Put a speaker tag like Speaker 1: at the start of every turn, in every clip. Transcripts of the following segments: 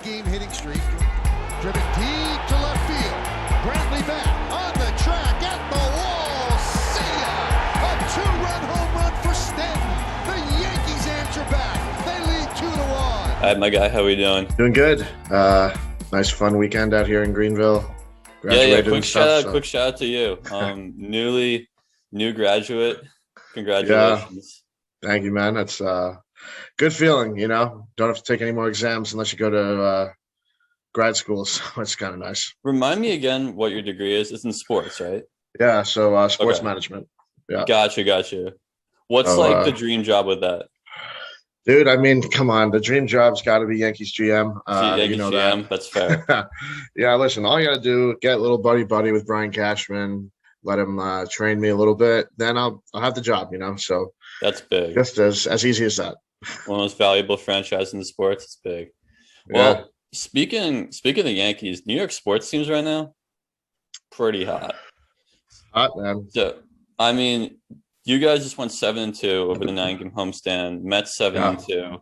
Speaker 1: three-game hitting streak. Driven deep to left field. Brantley back on the track at the wall. See ya! A two-run home run for Stanton. The Yankees answer back. They lead 2-1.
Speaker 2: Hi, my guy. How are we doing?
Speaker 3: Doing good. Nice fun weekend out here in Greenville.
Speaker 2: Yeah. Quick shout out to you. New graduate. Congratulations.
Speaker 3: Yeah. Thank you, man. That's good feeling, you know. Don't have to take any more exams unless you go to grad school, so it's kind of nice.
Speaker 2: Remind me again what your degree is. It's in sports, right?
Speaker 3: Yeah, so sports management. Yeah.
Speaker 2: Gotcha. What's the dream job with that?
Speaker 3: Dude, I mean, come on. The dream job's got to be Yankees GM.
Speaker 2: Yankees GM, that's fair.
Speaker 3: Yeah, listen, all you got to do, get a little buddy with Brian Cashman, let him train me a little bit, then I'll have the job, you know? So
Speaker 2: that's big.
Speaker 3: Just as easy as that.
Speaker 2: One of the most valuable franchises in the sports. It's big. Well, speaking of the Yankees, New York sports teams right now, pretty hot.
Speaker 3: Hot, man.
Speaker 2: So, I mean, you guys just went 7-2 over the 9-game homestand. Mets 7-2.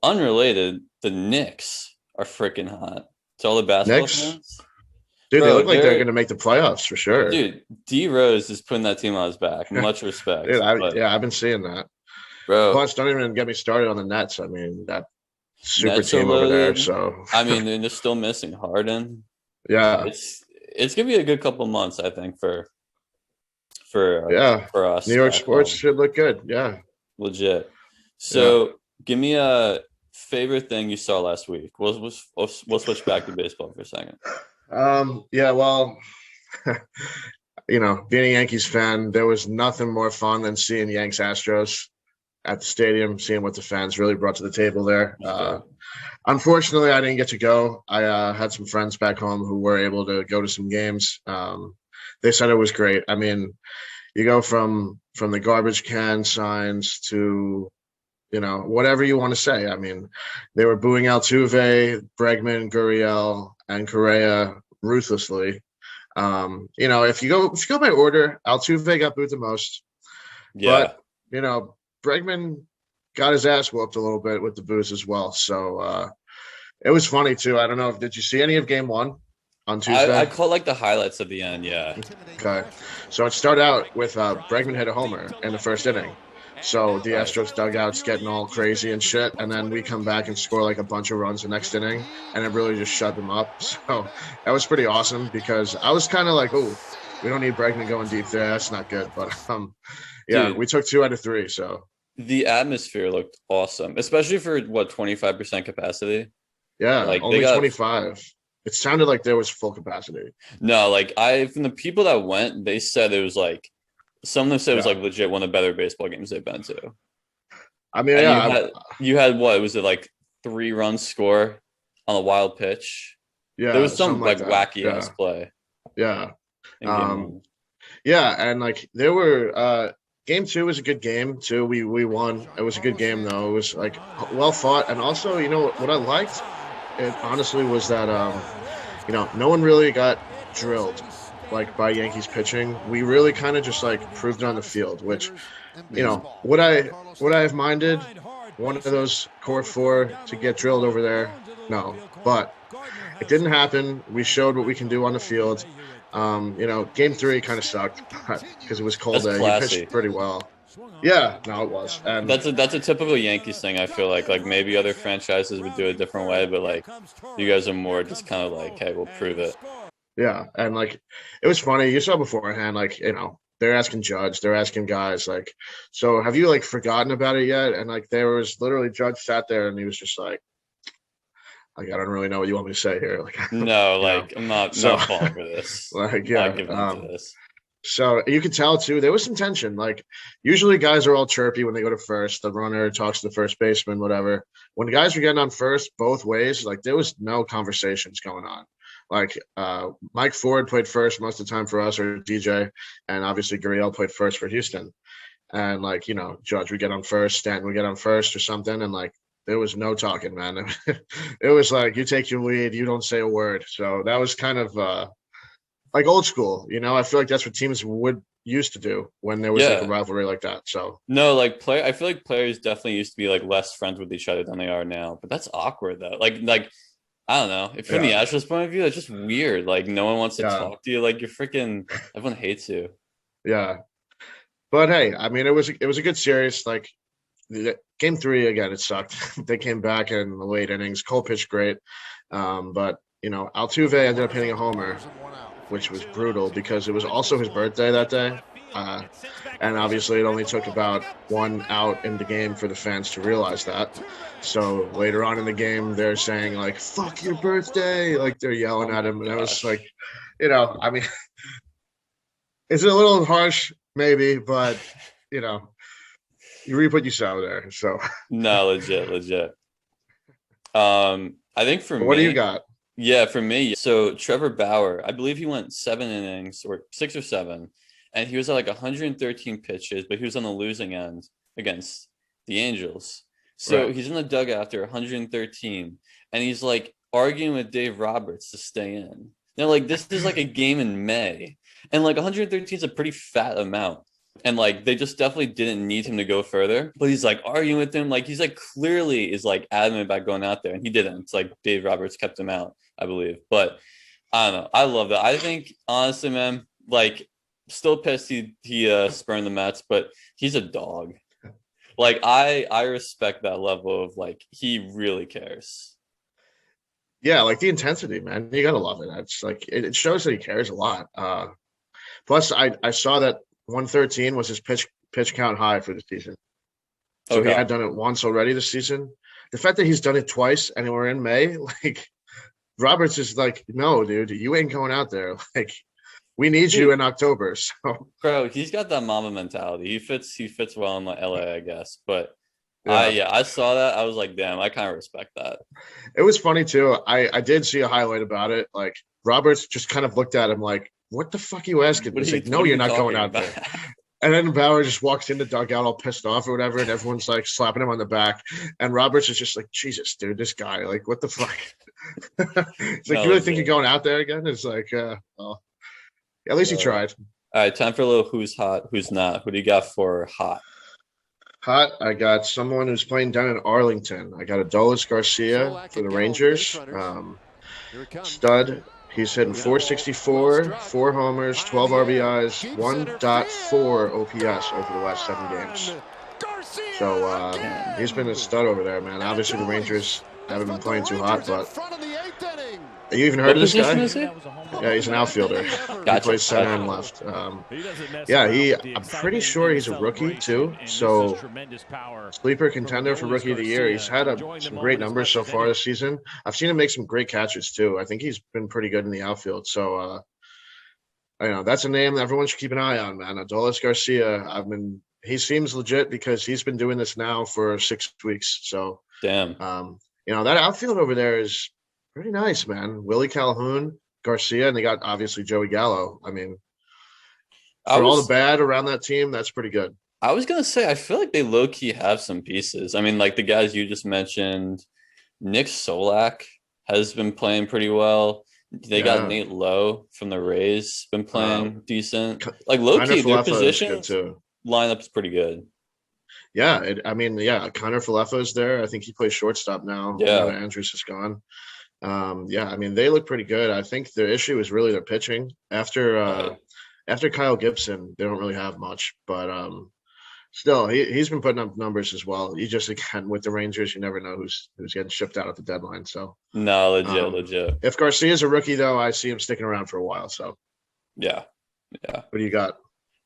Speaker 2: Unrelated, the Knicks are freaking hot. To all the basketball fans.
Speaker 3: Dude, they look like they're going to make the playoffs for sure.
Speaker 2: Dude, D Rose is putting that team on his back. Much respect.
Speaker 3: Dude, I've been seeing that.
Speaker 2: Bro.
Speaker 3: Plus, don't even get me started on the Nets. I mean, that super team over there. So
Speaker 2: I mean, they're just still missing Harden.
Speaker 3: Yeah,
Speaker 2: it's gonna be a good couple months, I think, for us.
Speaker 3: New York sports should look good. Yeah,
Speaker 2: legit. So, give me a favorite thing you saw last week. We'll switch back to baseball for a second.
Speaker 3: Yeah, well, you know, being a Yankees fan, there was nothing more fun than seeing Yanks Astros at the stadium, seeing what the fans really brought to the table there. Unfortunately, I didn't get to go. I had some friends back home who were able to go to some games. They said it was great. I mean, you go from the garbage can signs to, you know, whatever you want to say. I mean, they were booing Altuve, Bregman, Gurriel, and Correa ruthlessly. You know, if you go by order, Altuve got booed the most.
Speaker 2: Yeah.
Speaker 3: But, you know, Bregman got his ass whooped a little bit with the boos as well. So it was funny too. I don't know. Did you see any of game one on Tuesday?
Speaker 2: I caught the highlights at the end. Yeah.
Speaker 3: Okay. So it started out with Bregman hit a homer in the first inning. So the Astros dugout's getting all crazy and shit. And then we come back and score a bunch of runs the next inning. And it really just shut them up. So that was pretty awesome because I was kind of like, oh, we don't need Bregman going deep there. That's not good. But yeah, dude, we took 2 out of 3. So
Speaker 2: the atmosphere looked awesome, especially for 25% capacity.
Speaker 3: Yeah, only 25. It sounded like there was full capacity.
Speaker 2: No, from the people that went, they said it was some of them said it was legit one of the better baseball games they've been to.
Speaker 3: I mean,
Speaker 2: you had what was it 3-run score on a wild pitch? Yeah, there was some wacky ass play.
Speaker 3: Yeah, yeah, and there were. Game 2 was a good game too. We won. It was a good game though. It was well fought, and also, you know what I liked, it honestly was that you know, no one really got drilled by Yankees pitching. We really kind of just proved it on the field, which, you know, would I have minded one of those core 4 to get drilled over there? No, but it didn't happen. We showed what we can do on the field. You know, game 3 kind of sucked because it was cold day. You pitched pretty well. Yeah, no, it was. And
Speaker 2: that's a typical Yankees thing. I feel like maybe other franchises would do it a different way, but you guys are more just kind of hey, we'll prove it.
Speaker 3: Yeah, and it was funny. You saw beforehand, you know, they're asking Judge, they're asking guys so have you forgotten about it yet? And there was literally Judge sat there and he was just I don't really know what you want me to say here.
Speaker 2: No, I'm not falling for this.
Speaker 3: Yeah,
Speaker 2: not giving up to this.
Speaker 3: So you could tell too, there was some tension. Usually guys are all chirpy when they go to first. The runner talks to the first baseman, whatever. When the guys were getting on first both ways, there was no conversations going on. Mike Ford played first most of the time for us, or DJ, and obviously Gurriel played first for Houston. And you know, Judge would get on first, Stanton would get on first or something, and there was no talking, man. It was you take your lead, you don't say a word. So that was kind of old school, you know. I feel that's what teams used to do when there was a rivalry like that. So
Speaker 2: no, I feel players definitely used to be less friends with each other than they are now. But that's awkward though. I don't know. From the Astros point of view, it's just weird. Like no one wants to
Speaker 3: Yeah.
Speaker 2: talk to you. Like you're freaking. Everyone hates you.
Speaker 3: Yeah. But hey, I mean, it was a good series. Like game 3 again, it sucked. They came back in the late innings. Cole pitched great, but Altuve ended up hitting a homer, which was brutal because it was also his birthday that day. And obviously, it only took about 1 out in the game for the fans to realize that. So later on in the game, they're saying like "fuck your birthday," like they're yelling at him, and I was like, I mean, it's a little harsh, maybe, but you know, you reap what you sow there. So,
Speaker 2: No, legit. I think for me,
Speaker 3: what do you got?
Speaker 2: Yeah, for me. So Trevor Bauer, I believe he went 7 innings or 6 or 7, and he was at like 113 pitches, but he was on the losing end against the Angels. So
Speaker 3: Right.
Speaker 2: he's in the dugout after 113, and he's like arguing with Dave Roberts to stay in. Now, like this is like a game in May, and like 113 is a pretty fat amount. And like they just definitely didn't need him to go further, but he's like arguing with him, like he's like clearly is like adamant about going out there, and he didn't. It's like Dave Roberts kept him out, I believe. But I don't know. I love that. I think honestly, man, like still pissed he spurned the Mets, but he's a dog. Like I respect that level of like he really cares.
Speaker 3: Yeah, like the intensity, man. You gotta love it. It's like it shows that he cares a lot. Plus, I saw that 113 was his pitch count high for the season. So he
Speaker 2: Okay.
Speaker 3: had done it once already this season. The fact that he's done it twice and we're in May, like Roberts is like, no, dude, you ain't going out there. Like we need you in October. So
Speaker 2: Bro, he's got that mama mentality. He fits well in like LA, I guess. But
Speaker 3: yeah,
Speaker 2: I saw that. I was like, damn, I kind of respect that.
Speaker 3: it was funny too. I did see a highlight about it. Like Roberts just kind of looked at him like, what the fuck are you asking?
Speaker 2: What are
Speaker 3: He's
Speaker 2: you,
Speaker 3: like, no,
Speaker 2: what are
Speaker 3: you're
Speaker 2: you
Speaker 3: not going
Speaker 2: talking
Speaker 3: out
Speaker 2: about?
Speaker 3: there. And then Bauer just walks in the dugout all pissed off or whatever, and everyone's like slapping him on the back. And Roberts is just like, Jesus, dude, this guy, like, what the fuck? It's like,
Speaker 2: No,
Speaker 3: you really think you're
Speaker 2: legit.
Speaker 3: going out there again? It's like, well, at least he
Speaker 2: All
Speaker 3: tried.
Speaker 2: right, time for a little who's hot, who's not. Who do you got for hot?
Speaker 3: Hot, I got someone who's playing down in Arlington. I got Adolis Garcia for the Rangers. Stud. He's hitting 464, 4 homers, 12 RBIs, 1.4 OPS over the last 7 games. So he's been a stud over there, man. Obviously, the Rangers haven't been playing too hot, but have you even heard
Speaker 2: What
Speaker 3: of this
Speaker 2: position
Speaker 3: guy?
Speaker 2: is he?
Speaker 3: Yeah, he's an outfielder. He
Speaker 2: Gotcha.
Speaker 3: plays center and left. Yeah, I'm pretty sure he's a rookie too. So sleeper contender for rookie of the year. He's had some great numbers so far this season. I've seen him make some great catches too. I think he's been pretty good in the outfield. So that's a name that everyone should keep an eye on, man. Adolis Garcia. He seems legit because he's been doing this now for 6 weeks. So
Speaker 2: Damn.
Speaker 3: that outfield over there is pretty nice, man. Willie Calhoun, Garcia, and they got obviously Joey Gallo. I mean, for all the bad around that team, that's pretty good.
Speaker 2: I was gonna say, I feel like they low key have some pieces. I mean, like the guys you just mentioned, Nick Solak has been playing pretty well. They got Nate Lowe from the Rays, been playing decent. Like low key, their position lineup's pretty good.
Speaker 3: Yeah, Connor Falefa's there. I think he plays shortstop now.
Speaker 2: Yeah,
Speaker 3: Andrews is gone. I mean, they look pretty good. I think their issue is really their pitching. After Kyle Gibson, they don't really have much, but still, he's been putting up numbers as well. You just, again, with the Rangers, you never know who's getting shipped out at the deadline. So
Speaker 2: no, legit.
Speaker 3: If Garcia's a rookie, though, I see him sticking around for a while. So
Speaker 2: yeah.
Speaker 3: What do you got?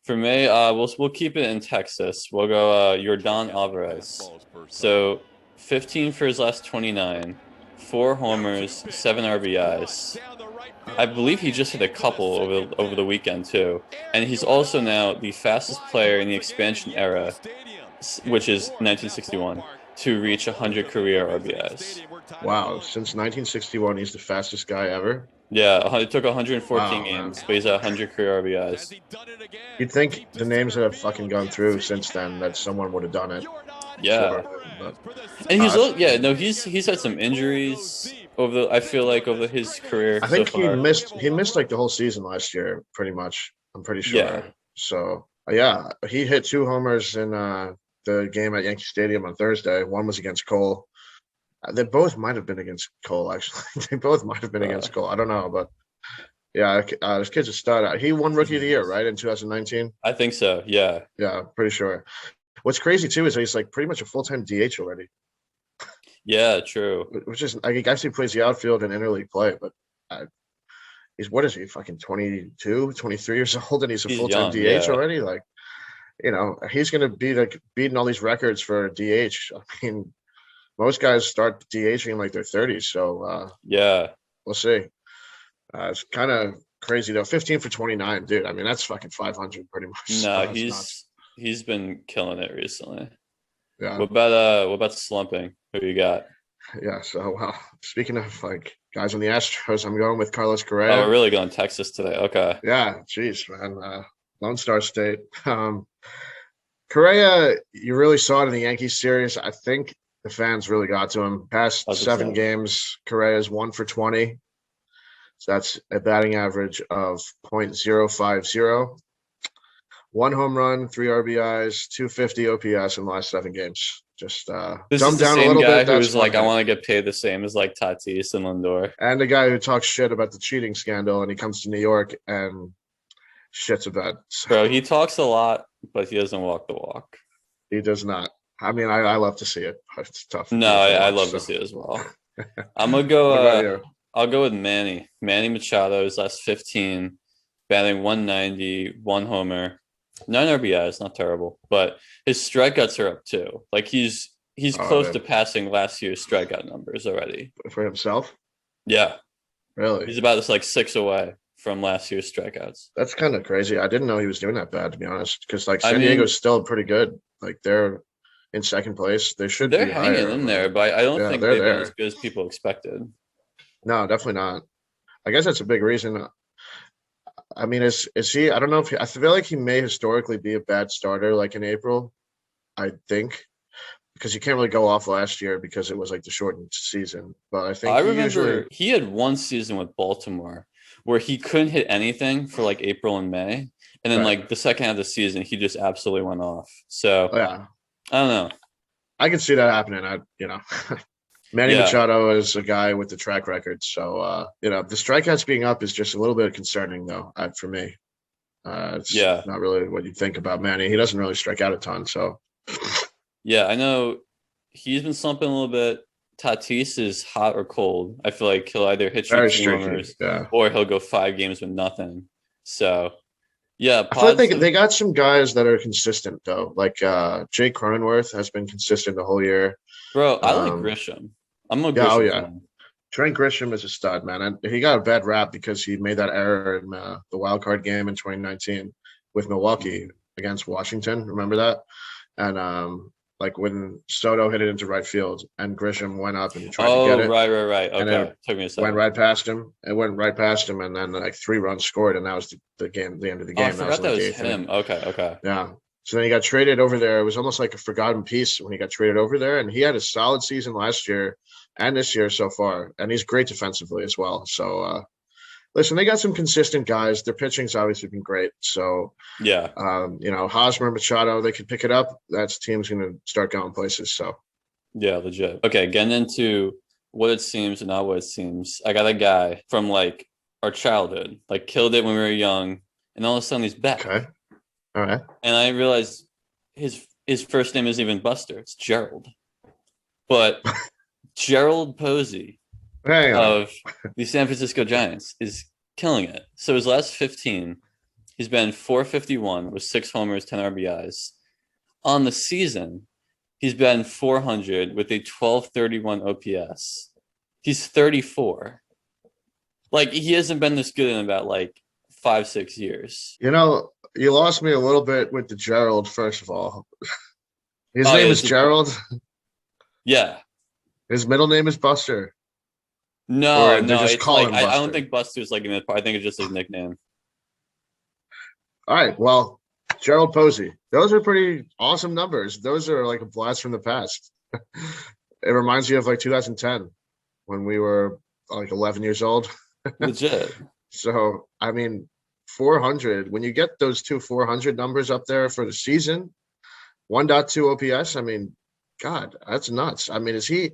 Speaker 2: For me, we'll keep it in Texas. We'll go Yordan Alvarez. So 15 for his last 29, 4 homers, 7 RBIs. I believe he just hit a couple over the weekend too, and he's also now the fastest player in the expansion era, which is 1961, to reach 100 career RBIs.
Speaker 3: Wow, since 1961, he's the fastest guy ever.
Speaker 2: Yeah, it took 114 games, but he's at 100 career RBIs.
Speaker 3: You'd think the names that have fucking gone through since then that someone would have done it.
Speaker 2: Yeah,
Speaker 3: sure,
Speaker 2: and he's had some injuries I feel like over his career.
Speaker 3: I think he missed like the whole season last year, pretty much. I'm pretty sure.
Speaker 2: Yeah.
Speaker 3: So he hit 2 homers in the game at Yankee Stadium on Thursday. One was against Cole. They both might have been against Cole, actually. They both might have been against Cole. I don't know, but yeah, this kid's a stud. He won Rookie of the Year, right, in 2019?
Speaker 2: I think so. Yeah.
Speaker 3: Yeah, pretty sure. What's crazy too is he's like pretty much a full-time DH already.
Speaker 2: Yeah, true.
Speaker 3: Which is, I guess he plays the outfield in interleague play, but what is he, fucking 22, 23 years old, and he's a full-time
Speaker 2: young,
Speaker 3: DH already? Like, he's going to be like beating all these records for DH. I mean, most guys start DHing in like their 30s, so
Speaker 2: yeah,
Speaker 3: we'll see. It's kind of crazy though. 15 for 29, dude. I mean, that's fucking 500 pretty much.
Speaker 2: No, he's been killing it recently.
Speaker 3: Yeah.
Speaker 2: What about slumping? Who you got?
Speaker 3: Yeah. So speaking of like guys on the Astros, I'm going with Carlos Correa.
Speaker 2: Oh, we're really going Texas today. Okay.
Speaker 3: Yeah. Jeez, man. Lone Star State. Correa, you really saw it in the Yankees series. I think the fans really got to him. Past 7 games, Correa's 1 for 20. So that's a batting average of .050. 1 home run, 3 RBIs, 250 OPS in the last 7 games. Just
Speaker 2: this
Speaker 3: dumb
Speaker 2: is the
Speaker 3: down
Speaker 2: same
Speaker 3: a little
Speaker 2: guy
Speaker 3: bit.
Speaker 2: who's like, I want to get paid the same as like Tatis and Lindor.
Speaker 3: And the guy who talks shit about the cheating scandal, and he comes to New York and shits about. So,
Speaker 2: bro, he talks a lot, but he doesn't walk the walk.
Speaker 3: He does not. I mean, I love to see it, but it's tough.
Speaker 2: No, I love to see it as well. I'm gonna go. I'll go with Manny Machado. His last 15, batting 190, 1 homer, 9 RBIs, not terrible. But his strikeouts are up too. Like he's close to passing last year's strikeout numbers already.
Speaker 3: For himself?
Speaker 2: Yeah.
Speaker 3: Really?
Speaker 2: He's about like 6 away from last year's strikeouts.
Speaker 3: That's kind of crazy. I didn't know he was doing that bad, to be honest. Because like San Diego's still pretty good. Like they're in second place. They're
Speaker 2: hanging in there, but I don't think they've been as good as people expected.
Speaker 3: No, definitely not. I guess that's a big reason. I mean, is he? I don't know if I feel like he may historically be a bad starter, like in April. I think because you can't really go off last year because it was like the shortened season. But I think
Speaker 2: remember he had one season with Baltimore where he couldn't hit anything for like April and May, and then like the second half of the season he just absolutely went off. So
Speaker 3: yeah,
Speaker 2: I don't know.
Speaker 3: I can see that happening. Manny Machado is a guy with the track record. So, the strikeouts being up is just a little bit concerning, though, for me. It's not really what you think about Manny. He doesn't really strike out a ton. So,
Speaker 2: yeah, I know he's been slumping a little bit. Tatis is hot or cold. I feel like he'll either hit you 2 homers or he'll go 5 games with nothing. So, yeah.
Speaker 3: I feel like they got some guys that are consistent, though. Like Jake Cronenworth has been consistent the whole year.
Speaker 2: Bro, I like Grisham. I'm a Grisham fan.
Speaker 3: Trent Grisham is a stud, man. And he got a bad rap because he made that error in the wild card game in 2019 with Milwaukee against Washington. Remember that? And like when Soto hit it into right field and Grisham went up and he tried to get it.
Speaker 2: Right. Okay.
Speaker 3: And it took me a second. Went right past him. It went right past him, and then like 3 runs scored, and that was the game. The end of the game.
Speaker 2: I forgot that was him. Okay.
Speaker 3: Yeah. So then he got traded over there. It was almost like a forgotten piece when he got traded over there. And he had a solid season last year and this year so far. And he's great defensively as well. So, listen, they got some consistent guys. Their pitching's obviously been great. So, Hosmer, Machado, they could pick it up. That team's going to start going places. So,
Speaker 2: yeah, legit. Okay, getting into what it seems and not what it seems. I got a guy from like our childhood, like killed it when we were young. And all of a sudden he's back.
Speaker 3: Okay. All right.
Speaker 2: And I realized his first name isn't even Buster. It's Gerald. But Gerald Posey of the San Francisco Giants is killing it. So his last 15, he's been 451 with 6 homers, 10 RBIs. On the season, he's been 400 with a 1231 OPS. He's 34. Like, he hasn't been this good in about like 5-6 years.
Speaker 3: You lost me a little bit with the Gerald, first of all. His name is Gerald?
Speaker 2: Yeah.
Speaker 3: His middle name is Buster?
Speaker 2: No, it's like, I don't think Buster's like in it. I think it's just his nickname.
Speaker 3: All right, well, Gerald Posey. Those are pretty awesome numbers. Those are like a blast from the past. It reminds you of like 2010 when we were like 11 years old.
Speaker 2: Legit.
Speaker 3: So, I mean, 400, when you get those 2 400 numbers up there for the season, 1.2 OPS, I mean, God, that's nuts. I mean, is he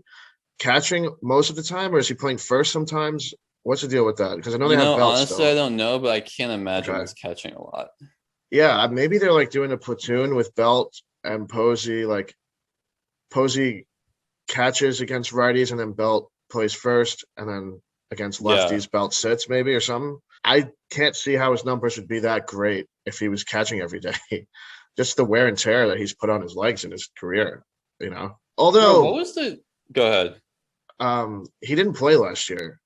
Speaker 3: catching most of the time, or is he playing first sometimes? What's the deal with that? Because I know they have belts
Speaker 2: honestly,
Speaker 3: still.
Speaker 2: I don't know, but I can't imagine
Speaker 3: Okay.
Speaker 2: he's catching a lot.
Speaker 3: Yeah, maybe they're like doing a platoon with Belt and Posey. Like Posey catches against righties, and then Belt plays first, and then against lefties, Belt sits maybe or something. I can't see how his numbers would be that great if he was catching every day. Just the wear and tear that he's put on his legs in his career, you know. Although,
Speaker 2: what was the? Go ahead.
Speaker 3: He didn't play last year.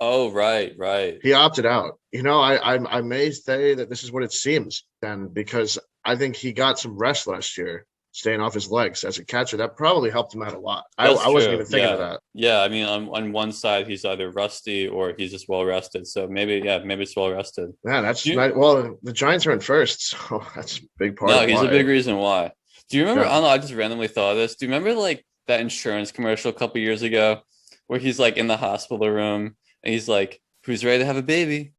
Speaker 2: Oh, right.
Speaker 3: He opted out. You know, I may say that this is what it seems then, because I think he got some rest last year, staying off his legs as a catcher. That probably helped him out a lot. I wasn't even thinking of that.
Speaker 2: Yeah, I mean, on one side he's either rusty or he's just well rested. So maybe it's well rested.
Speaker 3: Yeah, that's nice. Well, the Giants are in first, so that's a big part.
Speaker 2: No, he's a big reason why. Do you remember?
Speaker 3: Yeah.
Speaker 2: I don't know. I just randomly thought of this. Do you remember like that insurance commercial a couple years ago, where he's like in the hospital room and he's like, "Who's ready to have a baby?"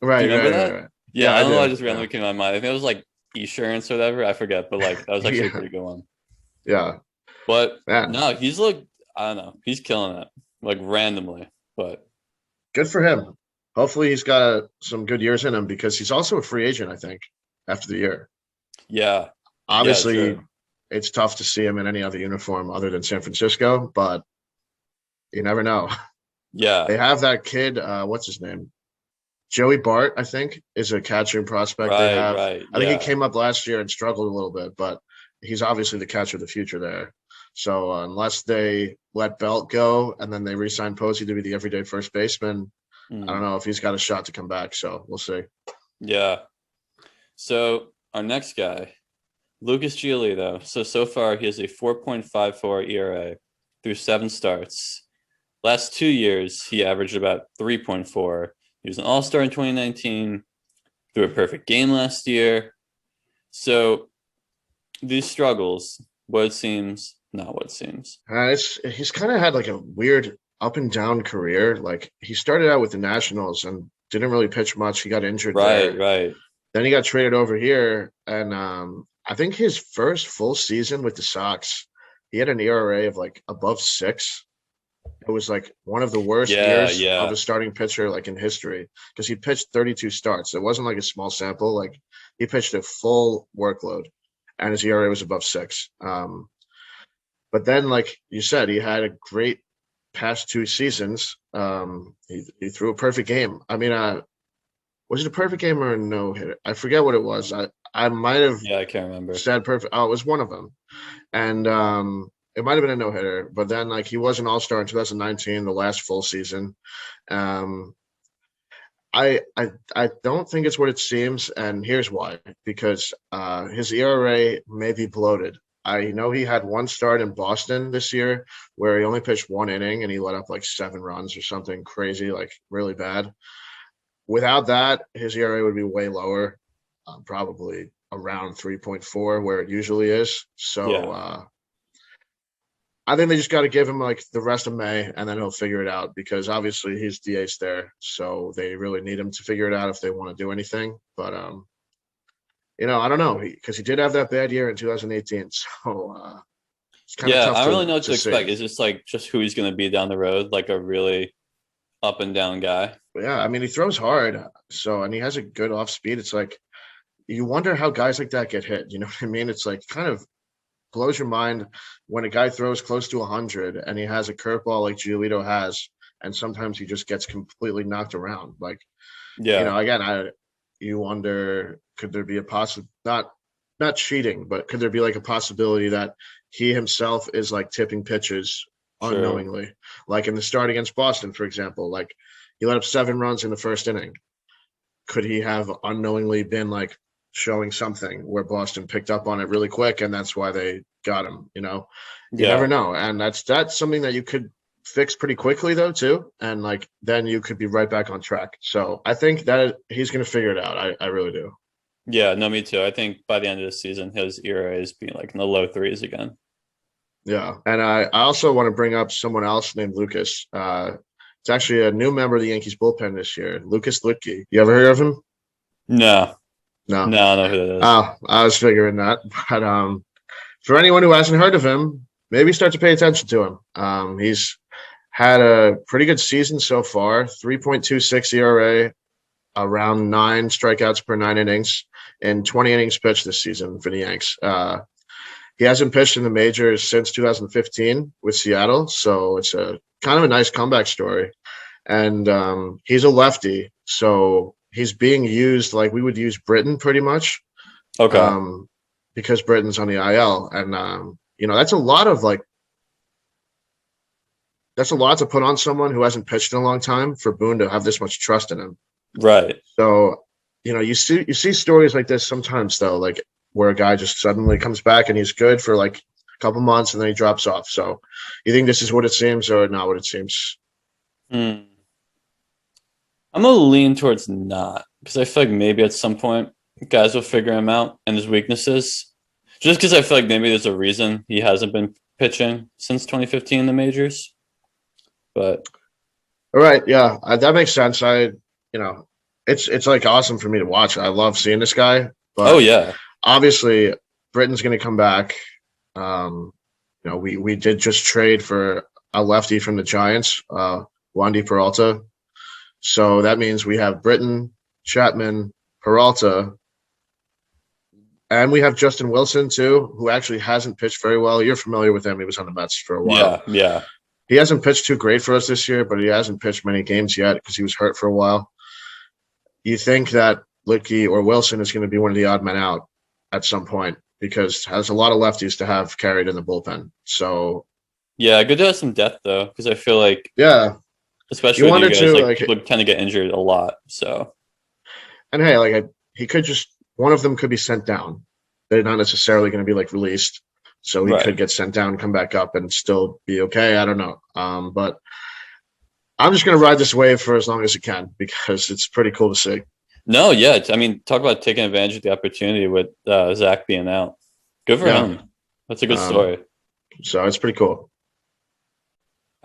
Speaker 3: Right.
Speaker 2: Do you remember that?
Speaker 3: Right.
Speaker 2: Yeah, I don't know. I just randomly came to my mind. I think it was like insurance or whatever. I forget, but like that was actually a pretty good one.
Speaker 3: Yeah.
Speaker 2: But no, he's like, I don't know. He's killing it like randomly, but
Speaker 3: good for him. Hopefully he's got some good years in him, because he's also a free agent, I think, after the year.
Speaker 2: Yeah.
Speaker 3: Obviously, it's tough to see him in any other uniform other than San Francisco, but you never know.
Speaker 2: Yeah.
Speaker 3: They have that kid, what's his name? Joey Bart, I think, is a catcher prospect they have.
Speaker 2: Right.
Speaker 3: I think he came up last year and struggled a little bit, but he's obviously the catcher of the future there. So unless they let Belt go and then they re-sign Posey to be the everyday first baseman, I don't know if he's got a shot to come back. So we'll see.
Speaker 2: Yeah. So our next guy, Lucas Giolito. So far he has a 4.54 ERA through 7 starts. Last 2 years, he averaged about 3.4. He was an all-star in 2019, threw a perfect game last year. So these struggles, what it seems, not what it seems.
Speaker 3: He's kind of had like a weird up and down career. Like he started out with the Nationals and didn't really pitch much. He got injured there.
Speaker 2: Right.
Speaker 3: Then he got traded over here, and I think his first full season with the Sox, he had an ERA of like above 6. It was like one of the worst years of a starting pitcher like in history, because he pitched 32 starts. It wasn't like a small sample. Like he pitched a full workload, and his ERA was above 6. But then, like you said, he had a great past 2 seasons. He threw a perfect game. I mean, was it a perfect game or a no hitter? I forget what it was. I might have.
Speaker 2: Yeah, I can't remember.
Speaker 3: Said perfect. Oh, it was one of them, and it might have been a no hitter. But then, like, he was an all star in 2019, the last full season. I don't think it's what it seems, and here's why. Because his ERA may be bloated. I know he had one start in Boston this year where he only pitched 1 inning and he let up like 7 runs or something crazy, like really bad. Without that, his ERA would be way lower, probably around 3.4 where it usually is. So I think they just got to give him like the rest of May and then he'll figure it out, because obviously he's the ace there. So they really need him to figure it out if they want to do anything. But, you know, I don't know, because he did have that bad year in 2018. So it's kind of tough.
Speaker 2: I don't really know what to expect. Is this like just who he's going to be down the road, like a really up and down guy?
Speaker 3: Yeah, I mean, he throws hard, and he has a good off speed. It's like you wonder how guys like that get hit. You know what I mean? It's like kind of blows your mind when a guy throws close to 100 and he has a curveball like Giolito has, and sometimes he just gets completely knocked around. Like, you know, again, you wonder, could there be a not cheating, but could there be like a possibility that he himself is like tipping pitches unknowingly, like in the start against Boston, for example? Like he let up 7 runs in the first inning. Could he have unknowingly been like showing something where Boston picked up on it really quick and that's why they got him? You know, you never know. And that's something that you could fix pretty quickly though too, and like then you could be right back on track. So I think that he's going to figure it out. I really do.
Speaker 2: Yeah, no, me too. I think by the end of the season his ERA is being like in the low 3s again.
Speaker 3: Yeah, and I also want to bring up someone else named Lucas. It's actually a new member of the Yankees bullpen this year, Lucas Luetge. You ever heard of him?
Speaker 2: No.
Speaker 3: No.
Speaker 2: No, I don't know who that is.
Speaker 3: Oh, I was figuring that. But for anyone who hasn't heard of him, maybe start to pay attention to him. He's had a pretty good season so far, 3.26 ERA, around 9 strikeouts per 9 innings, and 20 innings pitched this season for the Yanks. He hasn't pitched in the majors since 2015 with Seattle, so it's a kind of a nice comeback story. And he's a lefty, so he's being used like we would use Britton pretty much.
Speaker 2: Okay.
Speaker 3: Because Britton's on the IL, and that's a lot to put on someone who hasn't pitched in a long time for Boone to have this much trust in him.
Speaker 2: Right.
Speaker 3: So, you see stories like this sometimes though, like where a guy just suddenly comes back and he's good for like a couple months and then he drops off. So, you think this is what it seems or not what it seems?
Speaker 2: I'm gonna lean towards not, because I feel like maybe at some point guys will figure him out and his weaknesses. Just because I feel like maybe there's a reason he hasn't been pitching since 2015 in the majors. But
Speaker 3: all right, yeah, that makes sense. It's like awesome for me to watch. I love seeing this guy. But
Speaker 2: oh yeah,
Speaker 3: obviously Britton's going to come back. We did just trade for a lefty from the Giants, Wandy Peralta. So that means we have Britton, Chapman, Peralta, and we have Justin Wilson too, who actually hasn't pitched very well. You're familiar with him. He was on the Mets for a while.
Speaker 2: Yeah.
Speaker 3: He hasn't pitched too great for us this year, but he hasn't pitched many games yet because he was hurt for a while. You think that Litke or Wilson is going to be one of the odd men out at some point because has a lot of lefties to have carried in the bullpen. So
Speaker 2: yeah, good to have some depth though, because I feel like especially with you guys, would tend to get injured a lot. So
Speaker 3: and hey, he could just one of them could be sent down. They're not necessarily going to be like released. So he could get sent down, come back up, and still be okay. I don't know. But I'm just going to ride this wave for as long as it can because it's pretty cool to see.
Speaker 2: No, yeah. I mean, talk about taking advantage of the opportunity with Zach being out. Good for him. That's a good story.
Speaker 3: So it's pretty cool.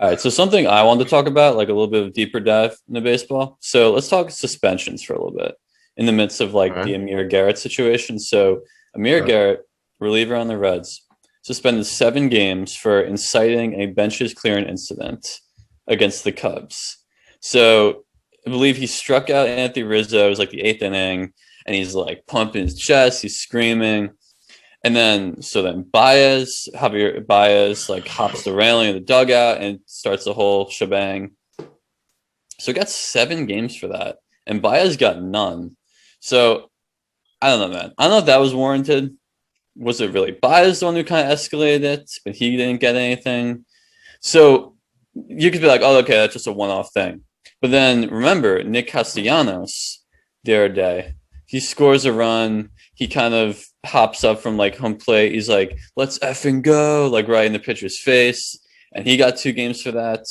Speaker 2: All right. So something I wanted to talk about, like a little bit of a deeper dive into baseball. So let's talk suspensions for a little bit in the midst of the Amir Garrett situation. So Amir Garrett, reliever on the Reds, suspended 7 games for inciting a benches clearing incident against the Cubs. So I believe he struck out Anthony Rizzo. It was like the 8th inning, and he's like pumping his chest. He's screaming. And then Javier Baez, like hops the railing of the dugout and starts the whole shebang. So he got 7 games for that, and Baez got none. So I don't know, man. I don't know if that was warranted. Was it really Baez the one who kind of escalated it, but he didn't get anything? So you could be like, oh, okay, that's just a one-off thing. But then remember, Nick Castellanos the other day, he scores a run. He kind of hops up from home plate. He's like, let's effing go, right in the pitcher's face. And he got 2 games for that.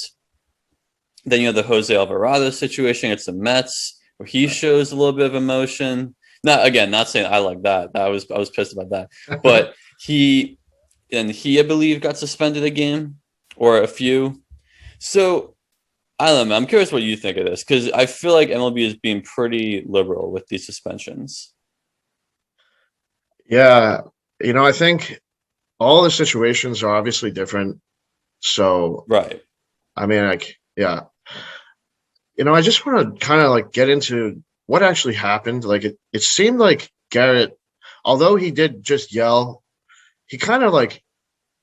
Speaker 2: Then you have the Jose Alvarez situation against the Mets, where he shows a little bit of emotion. Not saying I like that. I was pissed about that. But he, I believe, got suspended a game or a few. So I don't know, man. I'm curious what you think of this, because I feel like MLB is being pretty liberal with these suspensions.
Speaker 3: Yeah. I think all the situations are obviously different. So,
Speaker 2: right.
Speaker 3: I mean, I just want to kind of get into what actually happened. It seemed like Garrett, although he did just yell, he kind of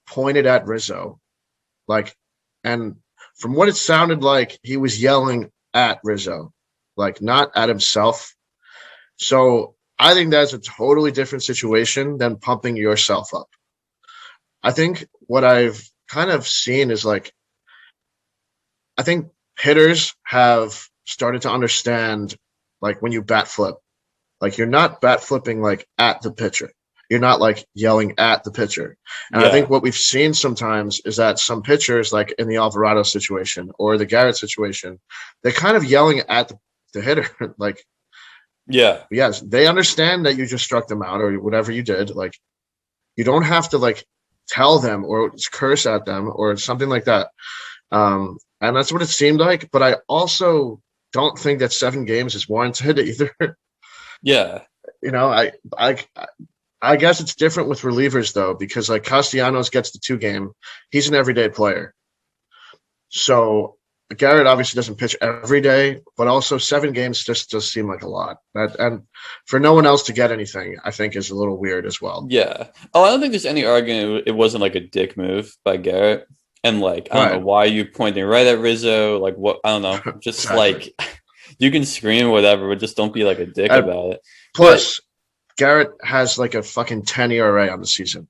Speaker 3: pointed at Rizzo, and from what it sounded like, he was yelling at Rizzo, not at himself. So I think that's a totally different situation than pumping yourself up. I think what I've kind of seen is I think hitters have started to understand when you bat flip, you're not bat flipping at the pitcher. You're not yelling at the pitcher. And I think what we've seen sometimes is that some pitchers, in the Alvarado situation or the Garrett situation, they're kind of yelling at the hitter. Yes, they understand that you just struck them out or whatever you did. You don't have to tell them or curse at them or something like that. And that's what it seemed like. But I also don't think that 7 games is warranted either.
Speaker 2: Yeah.
Speaker 3: you know, I guess it's different with relievers though, because like Castellanos gets the 2-game. He's an everyday player. So Garrett obviously doesn't pitch every day, but also 7 games just does seem like a lot. And for no one else to get anything, I think is a little weird as well.
Speaker 2: Yeah. Oh, I don't think there's any argument it wasn't like a dick move by Garrett. And like, I don't know why you pointing right at Rizzo. Like, what? I don't know. Just exactly. Like, you can scream whatever, but just don't be like a dick about it.
Speaker 3: Plus, Garrett has like a fucking 10 ERA on the season.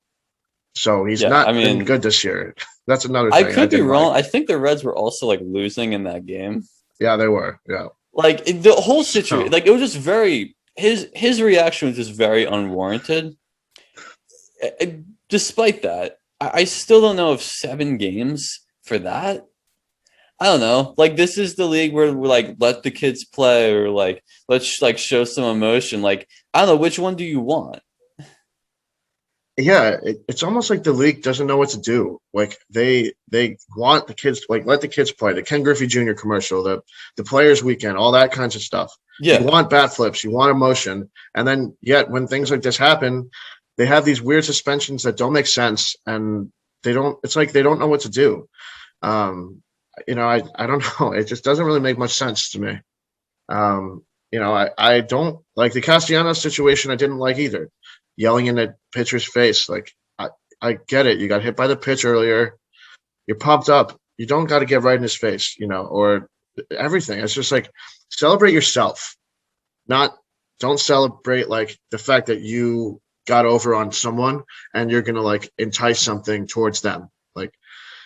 Speaker 3: So he's not been good this year. That's another thing.
Speaker 2: I could be wrong. I think the Reds were also like losing in that game.
Speaker 3: Yeah, they were. Yeah.
Speaker 2: Like the whole situation, like it was just very his reaction was just very unwarranted. Despite that, I still don't know if 7 games for that. I don't know. Like this is the league where we're like let the kids play or like let's like show some emotion. Like I don't know, which one do you want?
Speaker 3: Yeah, it's almost like the league doesn't know what to do. Like they want the kids to, like let the kids play. The Ken Griffey Jr. commercial, the Players Weekend, all that kinds of stuff.
Speaker 2: Yeah,
Speaker 3: you want bat flips, you want emotion, and then yet when things like this happen, they have these weird suspensions that don't make sense, and they don't. It's like they don't know what to do. You know, I don't know. It just doesn't really make much sense to me. You know, I don't like the Castellanos situation. I didn't like either. Yelling in the pitcher's face. Like, I get it. You got hit by the pitch earlier. You're pumped up. You don't got to get right in his face, you know, or everything. It's just like celebrate yourself. Don't celebrate like the fact that you got over on someone and you're going to like entice something towards them. Like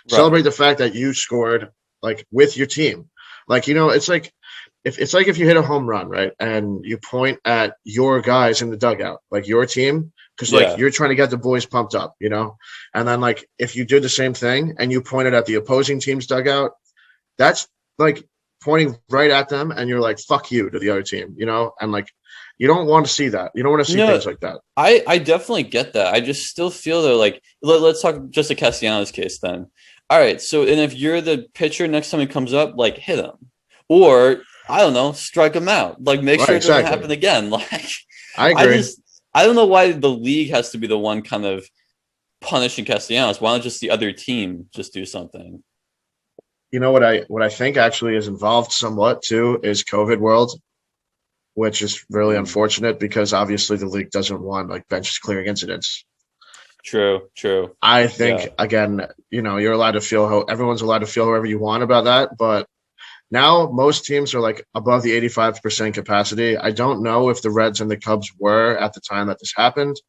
Speaker 3: celebrate the fact that you scored like with your team. Like, you know, it's like if you hit a home run, right, and you point at your guys in the dugout, like your team, because like you're trying to get the boys pumped up, you know, and then like if you did the same thing and you pointed at the opposing team's dugout, that's like pointing right at them, and you're like fuck you to the other team, you know, and like you don't want to see that. You don't want to see things like that.
Speaker 2: I definitely get that. I just still feel though like let's talk just a Castellanos case then. All right, so and if you're the pitcher, next time he comes up, like hit him, or I don't know, strike him out. Like make sure it doesn't happen again. Like
Speaker 3: I agree.
Speaker 2: I don't know why the league has to be the one kind of punishing Castellanos. Why not just the other team just do something?
Speaker 3: You know what I think actually is involved somewhat too is COVID world, which is really unfortunate because obviously the league doesn't want like benches clearing incidents.
Speaker 2: True.
Speaker 3: I think again, you know, you're allowed to feel everyone's allowed to feel however you want about that, but now most teams are like above the 85% capacity. I don't know if the Reds and the Cubs were at the time that this happened.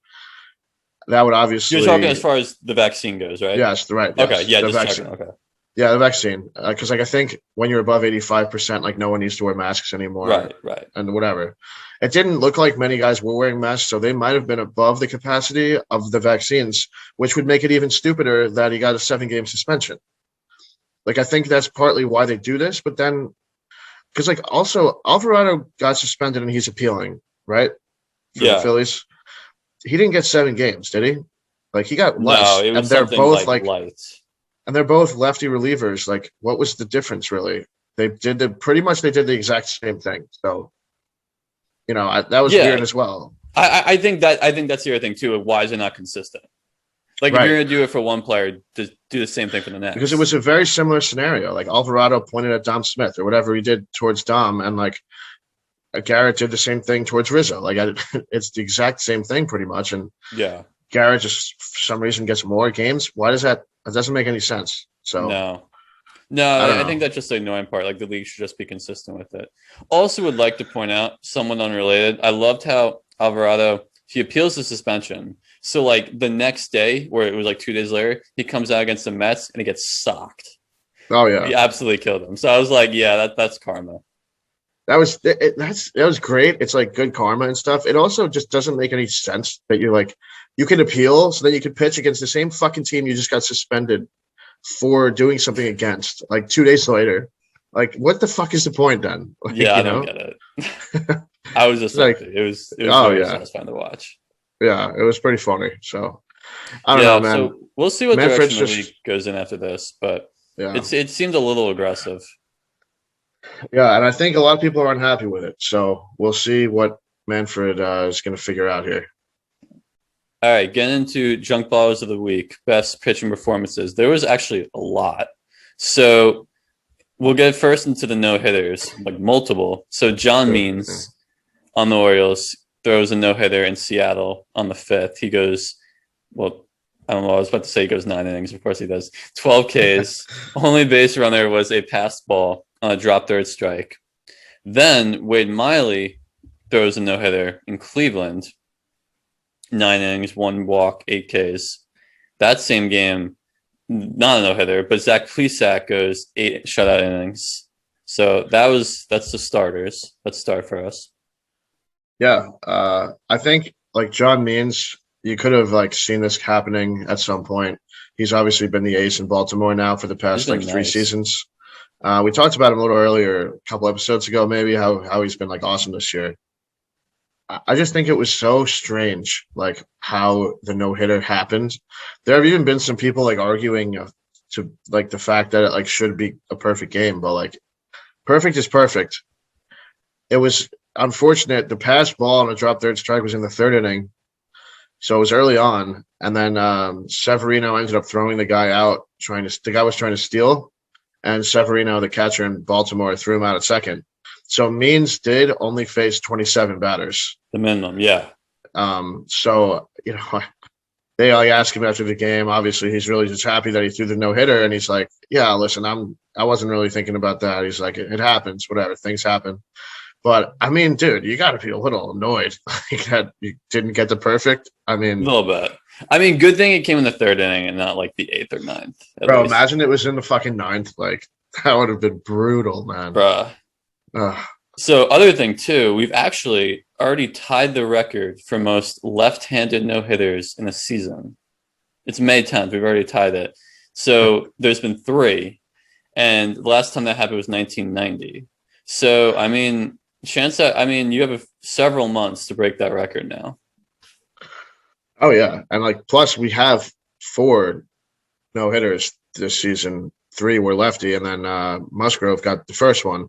Speaker 3: That would obviously.
Speaker 2: You're talking as far as the vaccine goes, right?
Speaker 3: Yes, right.
Speaker 2: Yes, okay, yeah,
Speaker 3: the
Speaker 2: just
Speaker 3: vaccine.
Speaker 2: checking. Okay.
Speaker 3: Yeah, the vaccine. Because like I think when you're above 85%, like no one needs to wear masks anymore.
Speaker 2: Right.
Speaker 3: And whatever. It didn't look like many guys were wearing masks, so they might have been above the capacity of the vaccines, which would make it even stupider that he got a 7-game suspension. Like, I think that's partly why they do this, but then, because, like, also, Alvarez got suspended and he's appealing, right? For the Phillies. He didn't get 7 games, did he? Like, he got less.
Speaker 2: No, it was
Speaker 3: and they're both, like
Speaker 2: light.
Speaker 3: And they're both lefty relievers. Like, what was the difference, really? They did the exact same thing. So, you know, that was weird as well.
Speaker 2: I think that's the other thing, too. Why is it not consistent? Like, if you're going to do it for one player, to do the same thing for the next.
Speaker 3: Because it was a very similar scenario. Like, Alvarado pointed at Dom Smith or whatever he did towards Dom, and, like, Garrett did the same thing towards Rizzo. Like, it's the exact same thing pretty much. And Garrett just, for some reason, gets more games. Why does that? It doesn't make any sense. So
Speaker 2: No, I think that's just the annoying part. Like, the league should just be consistent with it. Also would like to point out, somewhat unrelated, I loved how Alvarado, he appeals the suspension. So, like, the next day, or it was like 2 days later, he comes out against the Mets and he gets socked.
Speaker 3: Oh, yeah.
Speaker 2: He absolutely killed him. So I was like, yeah, that's karma.
Speaker 3: That was great. It's like good karma and stuff. It also just doesn't make any sense that you're like, you can appeal so then you can pitch against the same fucking team you just got suspended for doing something against, like 2 days later. Like, what the fuck is the point then? Like,
Speaker 2: yeah, I don't get it. I was just like, it was very satisfying to watch.
Speaker 3: Yeah, it was pretty funny. So I don't know, man. So
Speaker 2: we'll see what direction the league goes in after this, but it seemed a little aggressive.
Speaker 3: Yeah, and I think a lot of people are unhappy with it. So we'll see what Manfred is going to figure out here.
Speaker 2: All right, getting into junk ballers of the week, best pitching performances. There was actually a lot. So we'll get first into the no-hitters, like multiple. So John Means on the Orioles throws a no-hitter in Seattle on the 5th. He goes, well, I don't know, I was about to say he goes 9 innings. Of course he does. 12 Ks. Only base runner was a passed ball on a drop third strike. Then Wade Miley throws a no-hitter in Cleveland. 9 innings, 1 walk, 8 Ks. That same game, not a no-hitter, but Zach Plesac goes 8 shutout innings. So that's the starters. Let's start for us.
Speaker 3: Yeah, I think like John Means, you could have like seen this happening at some point. He's obviously been the ace in Baltimore now for the past like 3 seasons. We talked about him a little earlier, a couple episodes ago, maybe how he's been like awesome this year. I just think it was so strange, like how the no-hitter happened. There have even been some people like arguing to like the fact that it like should be a perfect game, but like perfect is perfect. It was unfortunate. The pass ball on a drop third strike was in the 3rd inning, so it was early on, and then Severino ended up throwing the guy out. The guy was trying to steal, and Severino, the catcher in Baltimore, threw him out at second. So Means did only face 27 batters.
Speaker 2: The minimum, yeah.
Speaker 3: So, they like ask him after the game. Obviously, he's really just happy that he threw the no-hitter, and he's like, yeah, listen, I wasn't really thinking about that. He's like, it happens, whatever, things happen. But, I mean, dude, you got to be a little annoyed that you didn't get the perfect. I mean,
Speaker 2: a little bit. I mean, good thing it came in the 3rd inning and not like the 8th or 9th.
Speaker 3: Bro, imagine it was in the fucking 9th. Like, that would have been brutal, man.
Speaker 2: Bruh. So other thing too, we've actually already tied the record for most left-handed no-hitters in a season. It's May 10th. We've already tied it. So there's been 3, and the last time that happened was 1990. So I mean, you have several months to break that record now.
Speaker 3: Oh yeah, and like plus we have 4 no-hitters this season. 3 were lefty, and then Musgrove got the first one.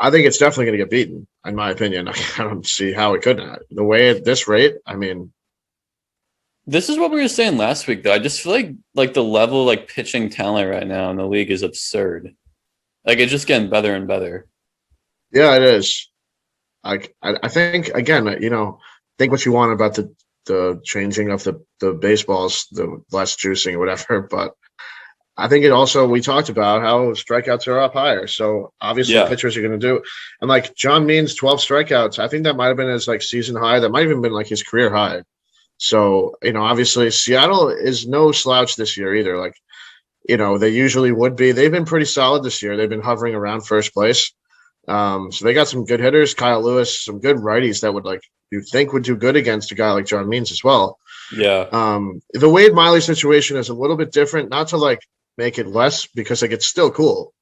Speaker 3: I think it's definitely going to get beaten, in my opinion. I don't see how it couldn't. The way at this rate, I mean.
Speaker 2: This is what we were saying last week, though. I just feel like the level like pitching talent right now in the league is absurd. Like it's just getting better and better.
Speaker 3: Yeah, it is. I think again, think what you want about the changing of the baseballs, the less juicing or whatever, but. I think it also, we talked about how strikeouts are up higher. So obviously pitchers are going to do, and like John Means, 12 strikeouts. I think that might have been his like season high. That might have even been like his career high. So, obviously Seattle is no slouch this year either. Like, they usually would be. They've been pretty solid this year. They've been hovering around first place. So they got some good hitters, Kyle Lewis, some good righties that would like, you think would do good against a guy like John Means as well.
Speaker 2: Yeah.
Speaker 3: The Wade Miley situation is a little bit different, not to like, make it less because like it's still cool,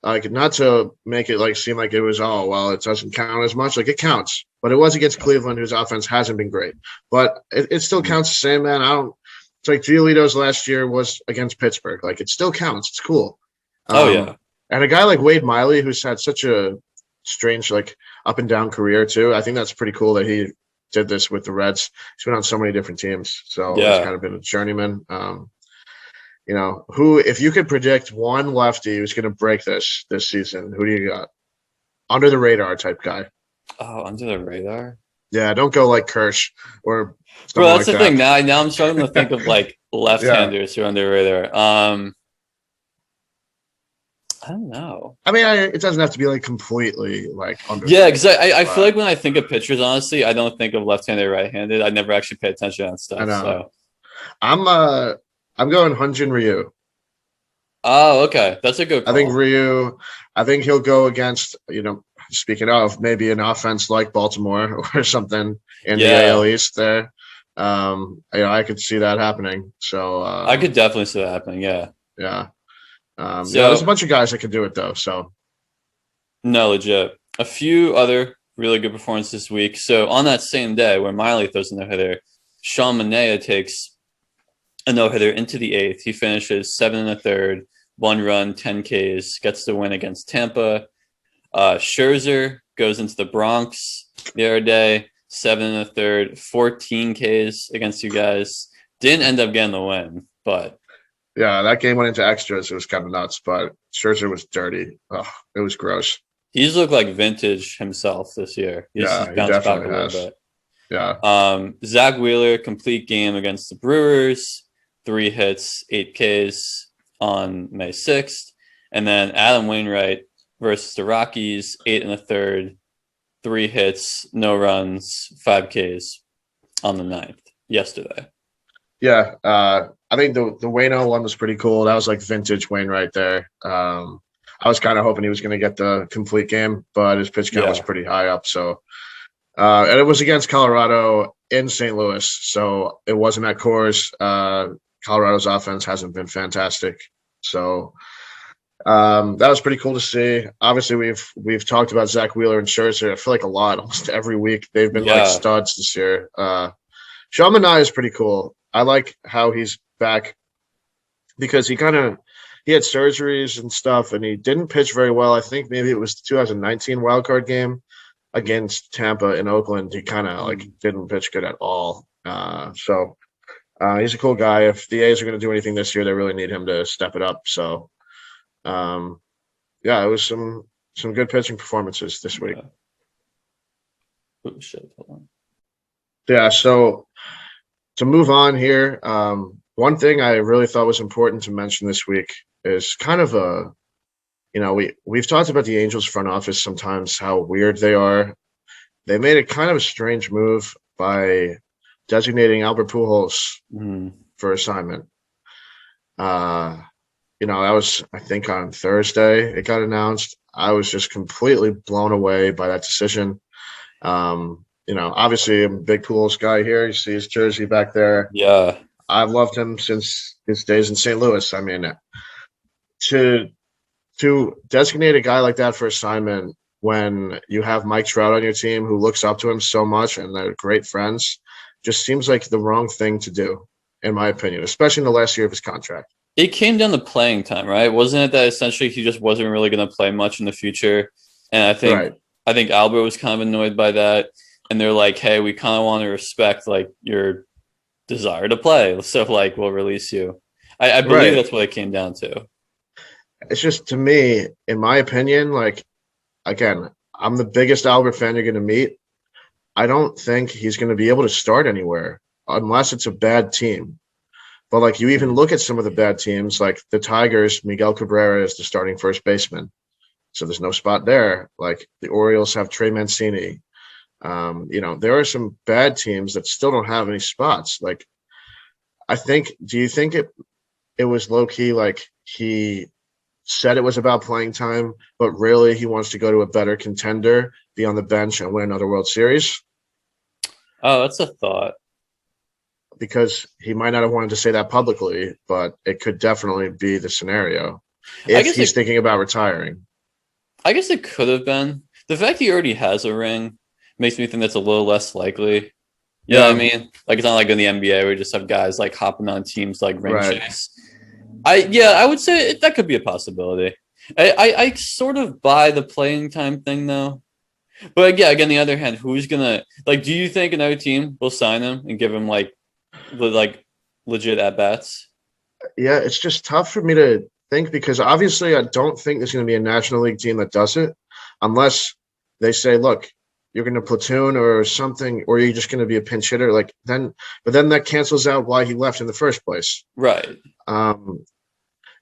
Speaker 3: like not to make it like seem like it was it doesn't count as much. Like it counts, but it was against Cleveland, whose offense hasn't been great, but it still counts the same, man. It's like Giolito's last year was against Pittsburgh. Like it still counts. It's cool. And a guy like Wade Miley, who's had such a strange like up and down career too. I think that's pretty cool that he did this with the Reds. He's been on so many different teams, so it's kind of been a journeyman. If you could predict one lefty who's going to break this season, who do you got? Under the radar type guy.
Speaker 2: Oh, under the radar?
Speaker 3: Yeah, don't go like Kirsch or.
Speaker 2: Bro, that's like the thing. Now I'm struggling to think of like left-handers who are under the radar. I don't know.
Speaker 3: I mean, it doesn't have to be like completely like under.
Speaker 2: Yeah, because I feel like when I think of pitchers, honestly, I don't think of left-handed, right-handed. I never actually pay attention to that stuff.
Speaker 3: I know.
Speaker 2: So.
Speaker 3: I'm going Hyun-Jin Ryu.
Speaker 2: Oh, okay. That's a good call.
Speaker 3: I think Ryu, he'll go against, speaking of, maybe an offense like Baltimore or something in the AL East there. I could see that happening. So
Speaker 2: I could definitely see that happening, yeah.
Speaker 3: Yeah. There's a bunch of guys that could do it, though. So
Speaker 2: no, legit. A few other really good performances this week. So on that same day where Miley throws a no-hitter, Sean Manaea takes a no-hitter into the 8th. He finishes 7 1/3, 1 run, 10 Ks, gets the win against Tampa. Scherzer goes into the Bronx, the other day, 7 1/3, 14 Ks against you guys. Didn't end up getting the win, but
Speaker 3: Yeah, that game went into extras. It was kind of nuts, but Scherzer was dirty. Oh, it was gross.
Speaker 2: he's looked like vintage himself this year. He's
Speaker 3: Yeah, he
Speaker 2: bounced back a
Speaker 3: definitely
Speaker 2: little
Speaker 3: has.
Speaker 2: bit.
Speaker 3: Yeah.
Speaker 2: Zach Wheeler, complete game against the Brewers, 3 hits, 8 Ks on May 6th. And then Adam Wainwright versus the Rockies, 8 1/3, 3 hits, no runs, 5 Ks on the 9th yesterday.
Speaker 3: Yeah. I think the Wayno one was pretty cool. That was like vintage Wainwright there. I was kind of hoping he was going to get the complete game, but his pitch count was pretty high up. So, and it was against Colorado in St. Louis. So it wasn't at Coors. Colorado's offense hasn't been fantastic. So, that was pretty cool to see. Obviously, we've talked about Zach Wheeler and Scherzer. I feel like a lot, almost every week. They've been like studs this year. Sean Manaea is pretty cool. I like how he's back because he had surgeries and stuff, and he didn't pitch very well. I think maybe it was the 2019 wildcard game against Tampa in Oakland. He kind of like didn't pitch good at all. So he's a cool guy. If the A's are going to do anything this year, they really need him to step it up. So, yeah, it was some good pitching performances this week.
Speaker 2: Oh, shit. Hold on.
Speaker 3: Yeah, so to move on here, one thing I really thought was important to mention this week is kind of we've talked about the Angels front office sometimes, how weird they are. They made a kind of a strange move by designating Albert Pujols for assignment. That was, I think, on Thursday it got announced. I was just completely blown away by that decision. Obviously I'm a big Pujols guy here. You see his jersey back there.
Speaker 2: Yeah.
Speaker 3: I've loved him since his days in St. Louis. I mean, to designate a guy like that for assignment when you have Mike Trout on your team who looks up to him so much and they're great friends just seems like the wrong thing to do, in my opinion, especially in the last year of his contract.
Speaker 2: It came down to playing time, right? Wasn't it that essentially he just wasn't really going to play much in the future? And I think Albert was kind of annoyed by that. And they're like, hey, we kind of want to respect like your desire to play. So like we'll release you. I believe that's what it came down to.
Speaker 3: It's just, to me, in my opinion, like, again, I'm the biggest Albert fan you're going to meet. I don't think he's going to be able to start anywhere unless it's a bad team. But like you even look at some of the bad teams, like the Tigers, Miguel Cabrera is the starting first baseman. So there's no spot there. Like the Orioles have Trey Mancini. There are some bad teams that still don't have any spots. Like, do you think it was low key, like he said it was about playing time, but really he wants to go to a better contender, be on the bench and win another World Series?
Speaker 2: Oh, that's a thought.
Speaker 3: Because he might not have wanted to say that publicly, but it could definitely be the scenario if he's thinking about retiring.
Speaker 2: I guess it could have been. The fact he already has a ring makes me think that's a little less likely. You know what I mean? Like, it's not like in the NBA where we just have guys like hopping on teams like ring chase. I would say that could be a possibility. I sort of buy the playing time thing though. But yeah, again, the other hand, who's gonna like? Do you think another team will sign him and give him like legit at bats?
Speaker 3: Yeah, it's just tough for me to think because obviously I don't think there's going to be a National League team that does it unless they say, look, you're going to platoon or something, or you're just going to be a pinch hitter. But then that cancels out why he left in the first place.
Speaker 2: Right.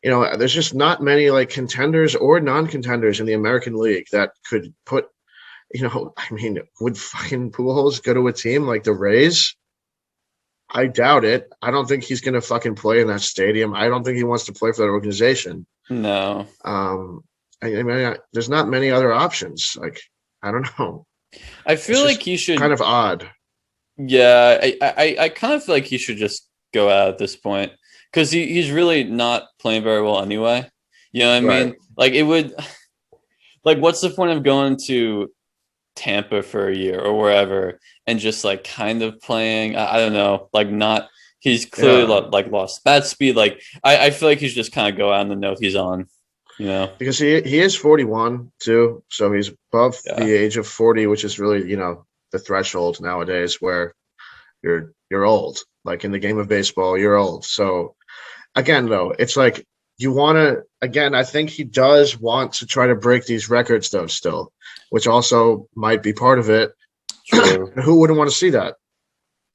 Speaker 3: There's just not many like contenders or non-contenders in the American League that could put, would fucking Pujols go to a team like the Rays? I doubt it. I don't think he's going to fucking play in that stadium. I don't think he wants to play for that organization.
Speaker 2: No.
Speaker 3: There's not many other options. Like, I don't know.
Speaker 2: I feel like he should.
Speaker 3: Kind of odd.
Speaker 2: Yeah, I kind of feel like he should just go out at this point because he's really not playing very well anyway. You know what I mean? Like, it would. Like, what's the point of going to Tampa for a year or wherever and just like kind of playing? I don't know. Like, not. He's clearly lost bat speed. Like, I feel like he should just kind of go out on the note he's on. Because
Speaker 3: he is 41 too, so he's above the age of 40, which is really the threshold nowadays where you're old. Like in the game of baseball, you're old. So again, though, it's like you want to. Again, I think he does want to try to break these records, though, still, which also might be part of it.
Speaker 2: True.
Speaker 3: Who wouldn't want to see that?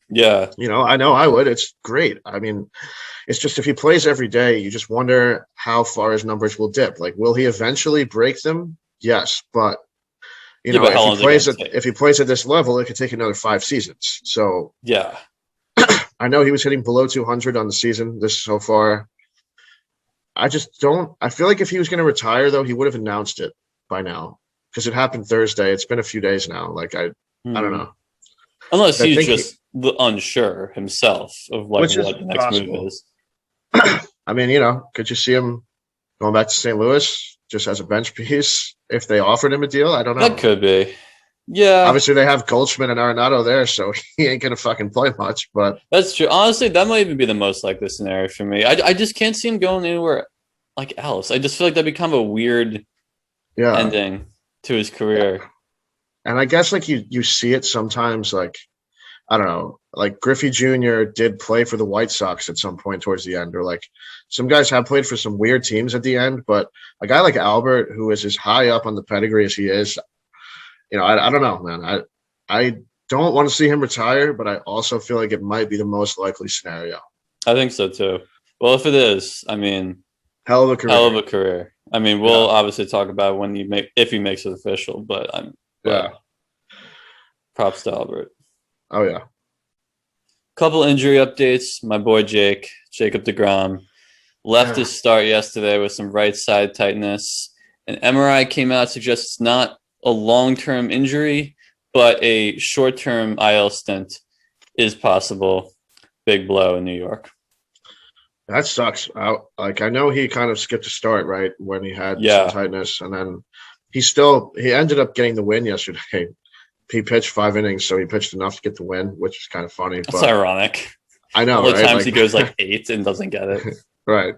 Speaker 2: Yeah.
Speaker 3: I know I would. It's great. I mean, it's just if he plays every day, you just wonder how far his numbers will dip. Like, will he eventually break them? Yes, but
Speaker 2: But how long is it
Speaker 3: if he plays at this level, it could take another 5 seasons. So
Speaker 2: yeah,
Speaker 3: I know he was hitting below 200 on the season this so far. I just don't. I feel like if he was going to retire, though, he would have announced it by now because it happened Thursday. It's been a few days now. Like I don't know.
Speaker 2: Unless he's just unsure himself of like
Speaker 3: Which is
Speaker 2: what the next
Speaker 3: possible.
Speaker 2: move is.
Speaker 3: I mean, could you see him going back to St. Louis just as a bench piece if they offered him a deal? I don't know.
Speaker 2: That could be. Yeah.
Speaker 3: Obviously, they have Goldschmidt and Arenado there, so he ain't gonna fucking play much. But
Speaker 2: That's true. Honestly, that might even be the most likely scenario for me. I just can't see him going anywhere like else. I just feel like that'd be kind of a weird ending to his career.
Speaker 3: And I guess like you see it sometimes, like I don't know, like Griffey Jr. did play for the White Sox at some point towards the end, or like some guys have played for some weird teams at the end. But a guy like Albert, who is as high up on the pedigree as he is, I don't know, man. I don't want to see him retire, but I also feel like it might be the most likely scenario.
Speaker 2: I think so too. Well, if it is, I mean,
Speaker 3: hell of a career.
Speaker 2: I mean, we'll obviously talk about if he makes it official, but props to Albert.
Speaker 3: Oh yeah.
Speaker 2: Couple injury updates. My boy Jacob deGrom, left his start yesterday with some right side tightness. An MRI came out, suggests it's not a long-term injury, but a short-term IL stint is possible. Big blow in New York.
Speaker 3: That sucks. I know he kind of skipped a start, right, when he had some tightness, and then he ended up getting the win yesterday. He pitched 5 innings, so he pitched enough to get the win, which is kind of funny.
Speaker 2: That's ironic.
Speaker 3: I know,
Speaker 2: all the
Speaker 3: right?
Speaker 2: times he goes like 8 and doesn't get it.
Speaker 3: Right.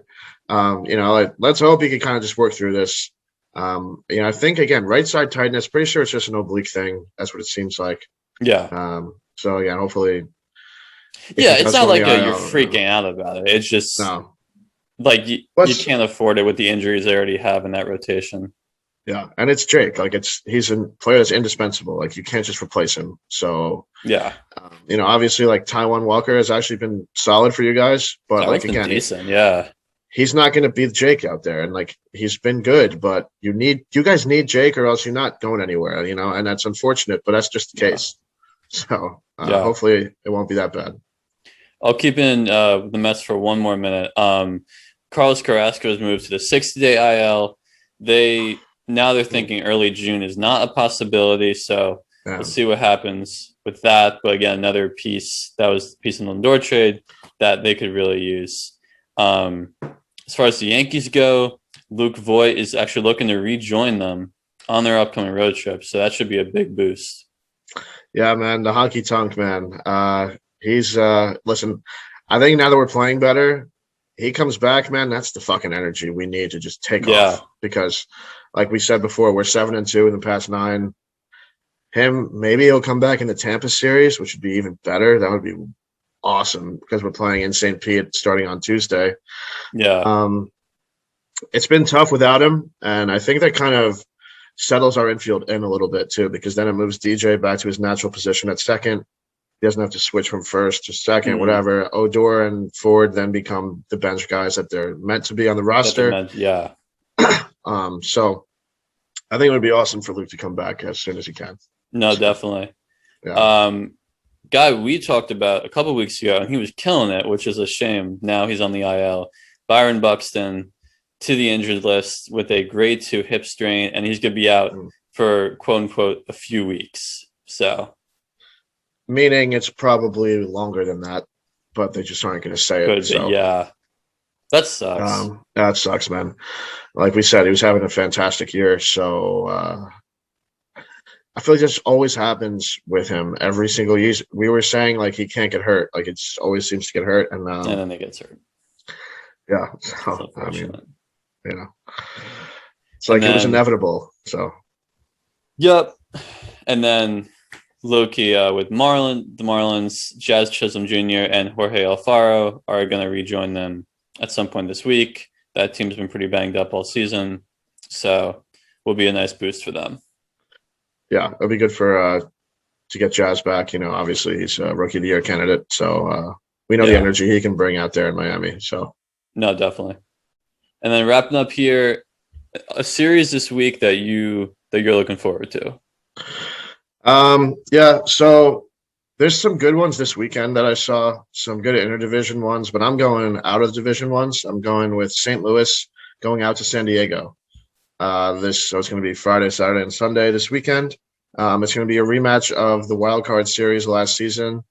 Speaker 3: Let's hope he can kind of just work through this. I think again, right side tightness. Pretty sure it's just an oblique thing. That's what it seems like.
Speaker 2: Yeah.
Speaker 3: So yeah, hopefully.
Speaker 2: Yeah, it's not like you're freaking out about it. It's just like you can't afford it with the injuries they already have in that rotation.
Speaker 3: Yeah, and it's Jake. Like he's a player that's indispensable. Like you can't just replace him. So
Speaker 2: yeah,
Speaker 3: obviously, like Taijuan Walker has actually been solid for you guys, but
Speaker 2: like again, decent. Yeah,
Speaker 3: he's not going to beat Jake out there, and like he's been good, but you guys need Jake, or else you're not going anywhere. And that's unfortunate, but that's just the case. So hopefully it won't be that bad.
Speaker 2: I'll keep in the Mets for one more minute. Carlos Carrasco has moved to the 60-day IL. Now they're thinking early June is not a possibility, so we'll see what happens with that. But again, another piece that was the piece in the Lindor trade that they could really use. As far as the Yankees go, Luke Voight is actually looking to rejoin them on their upcoming road trip, so that should be a big boost.
Speaker 3: Yeah, man, the honky tonk man. He's listen. I think now that we're playing better, he comes back, man. That's the fucking energy we need to just take off because. Like we said before, we're 7-2 in the past 9. Maybe he'll come back in the Tampa series, which would be even better. That would be awesome because we're playing in St. Pete starting on Tuesday.
Speaker 2: Yeah.
Speaker 3: It's been tough without him, and I think that kind of settles our infield in a little bit too, because then it moves DJ back to his natural position at second. He doesn't have to switch from first to second, whatever. Odor and Ford then become the bench guys that they're meant to be on the roster. So I think it would be awesome for Luke to come back as soon as he can.
Speaker 2: No, definitely.
Speaker 3: Yeah.
Speaker 2: Guy we talked about a couple weeks ago, and he was killing it, which is a shame. Now he's on the IL. Byron Buxton to the injured list with a grade 2 hip strain, and he's going to be out for quote unquote a few weeks. So,
Speaker 3: meaning it's probably longer than that, but they just aren't going to say it. So.
Speaker 2: Yeah. That sucks.
Speaker 3: That sucks, man. Like we said, he was having a fantastic year. So I feel like this always happens with him every single year. We were saying like he can't get hurt. Like it always seems to get hurt, and
Speaker 2: then he gets hurt.
Speaker 3: Yeah. So I mean, it's like it was inevitable. So.
Speaker 2: Yep. And then Loki with the Marlins, Jazz Chisholm Jr. and Jorge Alfaro are going to rejoin them at some point this week. That team's been pretty banged up all season, so will be a nice boost for them.
Speaker 3: Yeah, it'll be good for to get Jazz back. Obviously he's a Rookie of the Year candidate, so we know the energy he can bring out there in Miami. So
Speaker 2: no, definitely. And then wrapping up here, a series this week that you're looking forward to.
Speaker 3: Yeah, so there's some good ones this weekend that I saw, some good interdivision ones, but I'm going out of division ones. I'm going with St. Louis going out to San Diego. So it's going to be Friday, Saturday, and Sunday this weekend. It's going to be a rematch of the wild card series last season,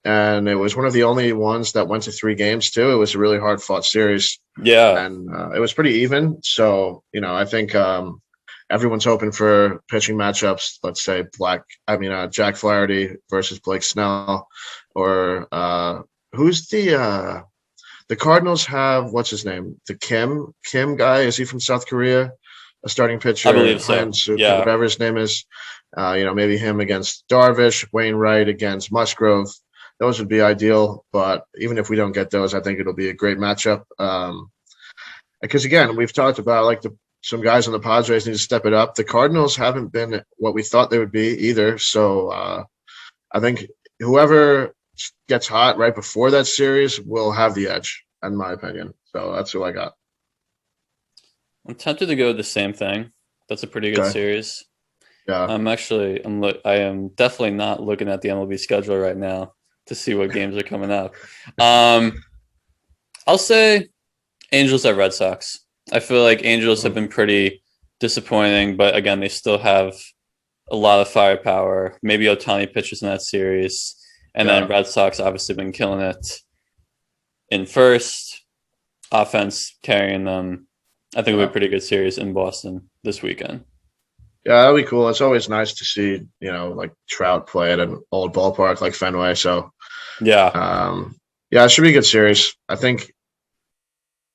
Speaker 3: and it was one of the only ones that went to 3 games too. It was a really hard fought series.
Speaker 2: Yeah,
Speaker 3: and it was pretty even. So I think everyone's hoping for pitching matchups. Let's say Jack Flaherty versus Blake Snell, or who's the Cardinals have? What's his name? The Kim guy? Is he from South Korea? A starting pitcher,
Speaker 2: I believe so. Yeah,
Speaker 3: whatever his name is. Maybe him against Darvish, Wainwright against Musgrove. Those would be ideal. But even if we don't get those, I think it'll be a great matchup. Because again, we've talked about some guys on the Padres need to step it up. The Cardinals haven't been what we thought they would be either. So I think whoever gets hot right before that series will have the edge, in my opinion. So that's who I got.
Speaker 2: I'm tempted to go with the same thing. That's a pretty good series.
Speaker 3: Yeah.
Speaker 2: I am definitely not looking at the MLB schedule right now to see what games are coming up. I'll say Angels at Red Sox. I feel like Angels have been pretty disappointing, but again, they still have a lot of firepower. Maybe Ohtani pitches in that series. And then Red Sox obviously been killing it in first. Offense carrying them. I think it'll be a pretty good series in Boston this weekend.
Speaker 3: Yeah, that'll be cool. It's always nice to see, Trout play at an old ballpark like Fenway. So,
Speaker 2: yeah,
Speaker 3: it should be a good series. I think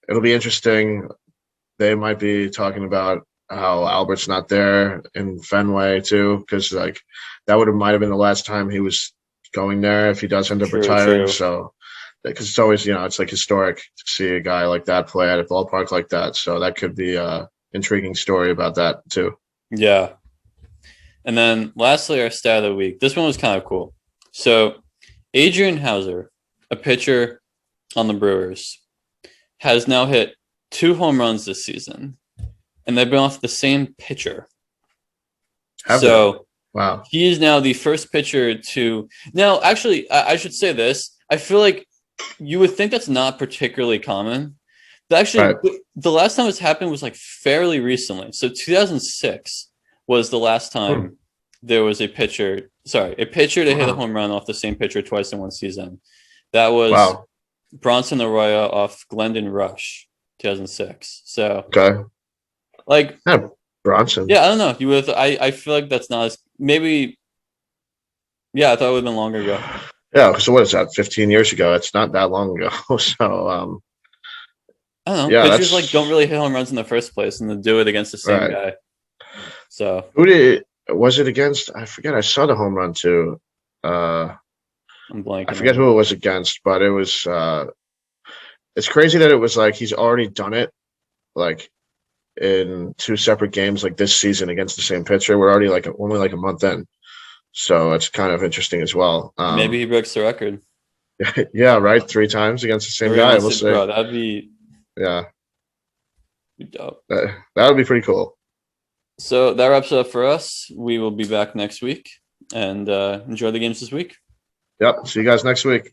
Speaker 3: it'll be interesting. They might be talking about how Albert's not there in Fenway too, because that might have been the last time he was going there if he does end up retiring. True. So, because it's always it's historic to see a guy like that play at a ballpark like that. So that could be a intriguing story about that too.
Speaker 2: Yeah. And then lastly, our stat of the week. This one was kind of cool. So Adrian Hauser, a pitcher on the Brewers, has now hit 2 home runs this season, and they've been off the same pitcher.
Speaker 3: Wow.
Speaker 2: He is now the first pitcher to – now, actually, I should say this. I feel like you would think that's not particularly common. But actually, the last time it's happened was fairly recently. So 2006 was the last time there was a pitcher to hit a home run off the same pitcher twice in one season. That was Bronson Arroyo off Glendon Rush, 2006. So,
Speaker 3: Bronson.
Speaker 2: Yeah, I don't know. You would. I feel like that's not as maybe. Yeah, I thought it would have been longer ago.
Speaker 3: Yeah. So what is that? 15 years ago. It's not that long ago. So
Speaker 2: I don't know. Yeah, pitchers don't really hit home runs in the first place, and then do it against the same guy. So
Speaker 3: was it against? I forget. I saw the home run too.
Speaker 2: I'm blanking.
Speaker 3: I forget who it was against, but it was. It's crazy that it was he's already done it, in 2 separate games this season against the same pitcher. We're already only a month in, so it's kind of interesting as well.
Speaker 2: Maybe he breaks the record.
Speaker 3: Yeah, right. 3 times against the same guy. We'll see.
Speaker 2: Bro, that'd be
Speaker 3: dope. That would be pretty cool.
Speaker 2: So that wraps it up for us. We will be back next week, and enjoy the games this week.
Speaker 3: Yep. See you guys next week.